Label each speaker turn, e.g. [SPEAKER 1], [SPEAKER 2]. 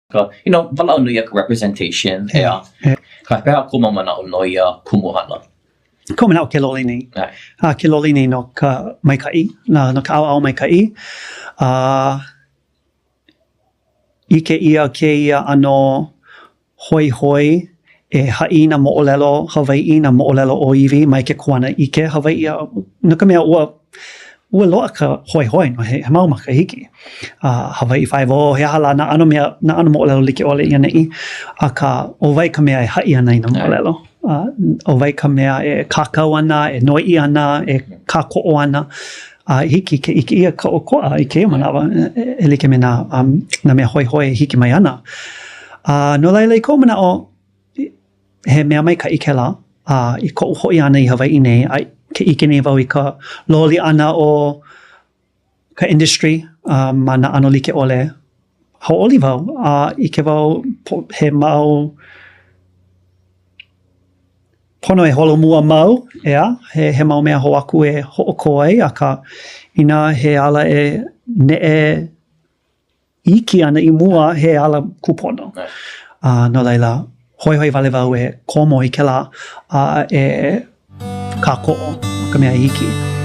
[SPEAKER 1] Walaʻau nui ka representation. Ka pēha koma mana o noia kumuhana.
[SPEAKER 2] Ko mana o ke loli nei. Ke loli nei no ka maikai, no ka au maikai. Ike ia ke ia ano hoi hoi e haʻi na moʻolelo Hawaiʻi na moʻolelo ʻoiwi mai ke kuana ike Hawaiʻi. No ka mea ua loa ka hoi hoi no he mau makahiki. Hawaiʻi Five-O he hala na ano moʻolelo like ole ia nei. A ka ʻowai ka mea e haʻi ana i na moʻolelo. ʻowai ka mea e kākau ana, e noiʻi ana, e kākoʻo ana. Hiki ke ike ia ka okoa i ke manawa e like me na mea hoi hoi hiki mai ana. No laila I ko mana o he mea mai ka ike la I ko hoi ana I Hawaiʻi nei ke ike nei wau I ka loli ana o ka industry ma na ano like ole hauʻoli wau I ke wau he mau pono e holomua mau, he mau mea hoaku e hoʻoko ai, a ka ina he ala e neʻe iki ana I mua he ala kūpono. No laila, hoi hoi wale wau e komo I ke la e kākoʻo, ka mea iki.